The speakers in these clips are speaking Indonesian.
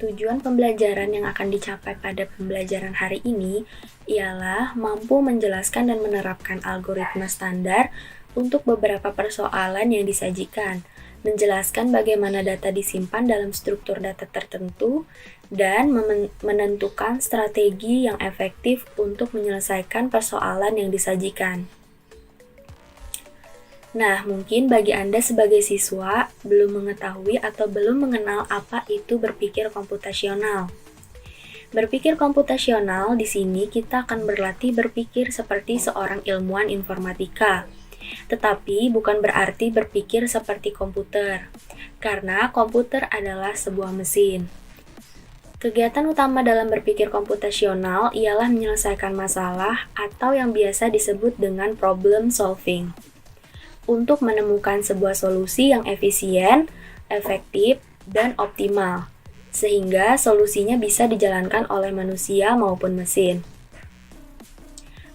Tujuan pembelajaran yang akan dicapai pada pembelajaran hari ini ialah mampu menjelaskan dan menerapkan algoritma standar untuk beberapa persoalan yang disajikan, menjelaskan bagaimana data disimpan dalam struktur data tertentu, dan menentukan strategi yang efektif untuk menyelesaikan persoalan yang disajikan. Nah, mungkin bagi Anda sebagai siswa belum mengetahui atau belum mengenal apa itu berpikir komputasional. Berpikir komputasional di sini kita akan berlatih berpikir seperti seorang ilmuwan informatika. Tetapi bukan berarti berpikir seperti komputer, karena komputer adalah sebuah mesin. Kegiatan utama dalam berpikir komputasional ialah menyelesaikan masalah atau yang biasa disebut dengan problem solving, untuk menemukan sebuah solusi yang efisien, efektif, dan optimal, sehingga solusinya bisa dijalankan oleh manusia maupun mesin.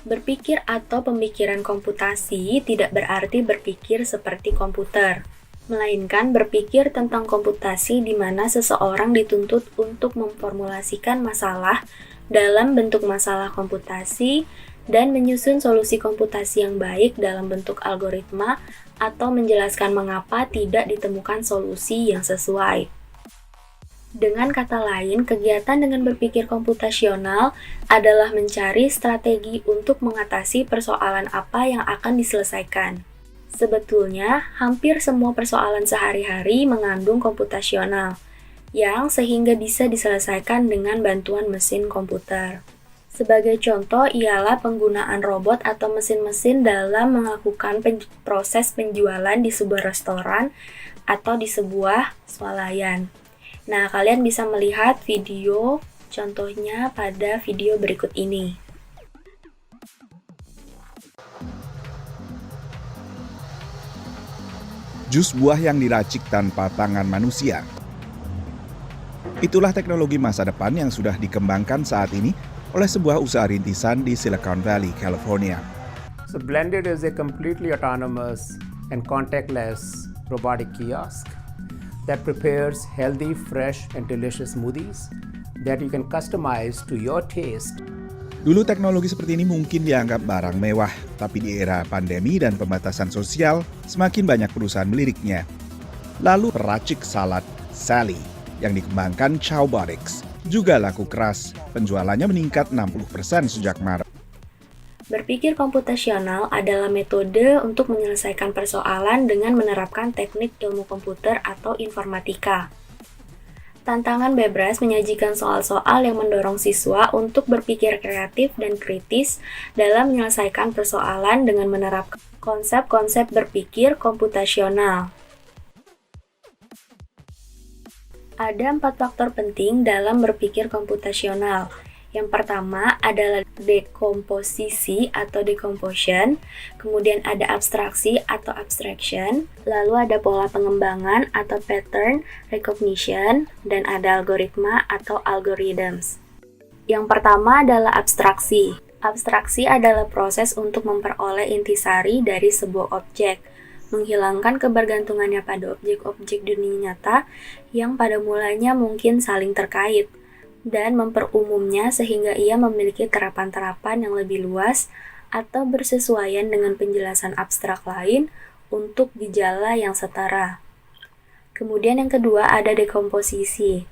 Berpikir atau pemikiran komputasi tidak berarti berpikir seperti komputer, melainkan berpikir tentang komputasi di mana seseorang dituntut untuk memformulasikan masalah dalam bentuk masalah komputasi dan menyusun solusi komputasi yang baik dalam bentuk algoritma atau menjelaskan mengapa tidak ditemukan solusi yang sesuai. Dengan kata lain, kegiatan dengan berpikir komputasional adalah mencari strategi untuk mengatasi persoalan apa yang akan diselesaikan. Sebetulnya, hampir semua persoalan sehari-hari mengandung komputasional, yang sehingga bisa diselesaikan dengan bantuan mesin komputer. Sebagai contoh ialah penggunaan robot atau mesin-mesin dalam melakukan proses penjualan di sebuah restoran atau di sebuah swalayan. Nah, kalian bisa melihat video contohnya pada video berikut ini. Jus buah yang diracik tanpa tangan manusia. Itulah teknologi masa depan yang sudah dikembangkan saat ini oleh sebuah usaha rintisan di Silicon Valley, California. So Blended is a completely autonomous and contactless robotic kiosk that prepares healthy, fresh, and delicious smoothies that you can customize to your taste. Dulu teknologi seperti ini mungkin dianggap barang mewah, tapi di era pandemi dan pembatasan sosial, semakin banyak perusahaan meliriknya. Lalu peracik salad Sally yang dikembangkan Chowbotics juga laku keras, penjualannya meningkat 60% sejak Maret. Berpikir komputasional adalah metode untuk menyelesaikan persoalan dengan menerapkan teknik ilmu komputer atau informatika. Tantangan Bebras menyajikan soal-soal yang mendorong siswa untuk berpikir kreatif dan kritis dalam menyelesaikan persoalan dengan menerapkan konsep-konsep berpikir komputasional. Ada 4 faktor penting dalam berpikir komputasional. Yang pertama adalah dekomposisi atau decomposition, kemudian ada abstraksi atau abstraction, lalu ada pola pengembangan atau pattern recognition, dan ada algoritma atau algorithms. Yang pertama adalah abstraksi. Abstraksi adalah proses untuk memperoleh intisari dari sebuah objek, menghilangkan kebergantungannya pada objek-objek dunia nyata yang pada mulanya mungkin saling terkait, dan memperumumnya sehingga ia memiliki terapan-terapan yang lebih luas atau bersesuaian dengan penjelasan abstrak lain untuk gejala yang setara. Kemudian yang kedua ada dekomposisi.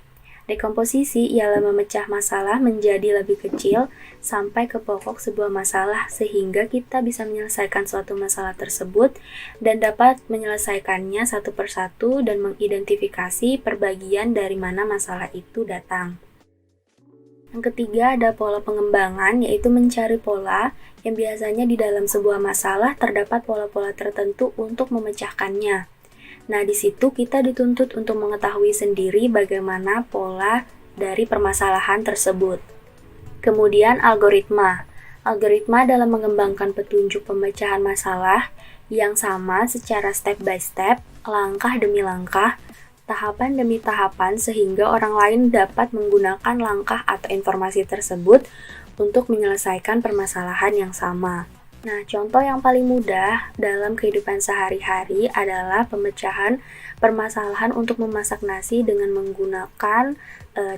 Dekomposisi ialah memecah masalah menjadi lebih kecil sampai ke pokok sebuah masalah sehingga kita bisa menyelesaikan suatu masalah tersebut dan dapat menyelesaikannya satu persatu dan mengidentifikasi perbagian dari mana masalah itu datang. Yang ketiga ada pola pengembangan, yaitu mencari pola yang biasanya di dalam sebuah masalah terdapat pola-pola tertentu untuk memecahkannya. Nah, di situ kita dituntut untuk mengetahui sendiri bagaimana pola dari permasalahan tersebut. Kemudian algoritma. Algoritma dalam mengembangkan petunjuk pemecahan masalah yang sama secara step by step, langkah demi langkah, tahapan demi tahapan sehingga orang lain dapat menggunakan langkah atau informasi tersebut untuk menyelesaikan permasalahan yang sama. Nah, contoh yang paling mudah dalam kehidupan sehari-hari adalah pemecahan permasalahan untuk memasak nasi dengan menggunakan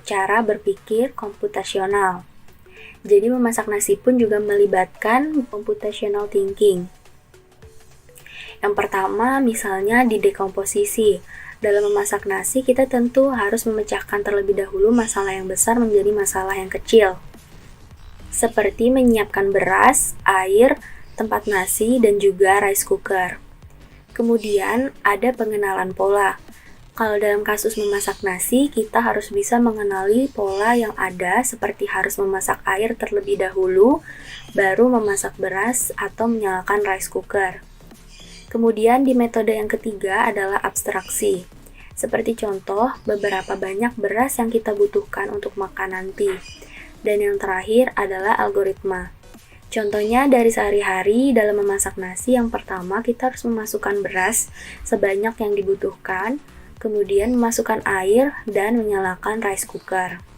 cara berpikir komputasional. Jadi memasak nasi pun juga melibatkan computational thinking. Yang pertama, misalnya di dekomposisi. Dalam memasak nasi, kita tentu harus memecahkan terlebih dahulu masalah yang besar menjadi masalah yang kecil. Seperti menyiapkan beras, air, tempat nasi, dan juga rice cooker. Kemudian ada pengenalan pola. Kalau dalam kasus memasak nasi, kita harus bisa mengenali pola yang ada seperti harus memasak air terlebih dahulu, baru memasak beras atau menyalakan rice cooker. Kemudian di metode yang ketiga adalah abstraksi. Seperti contoh, beberapa banyak beras yang kita butuhkan untuk makan nanti. Dan yang terakhir adalah algoritma. Contohnya dari sehari-hari dalam memasak nasi, yang pertama kita harus memasukkan beras sebanyak yang dibutuhkan, kemudian memasukkan air dan menyalakan rice cooker.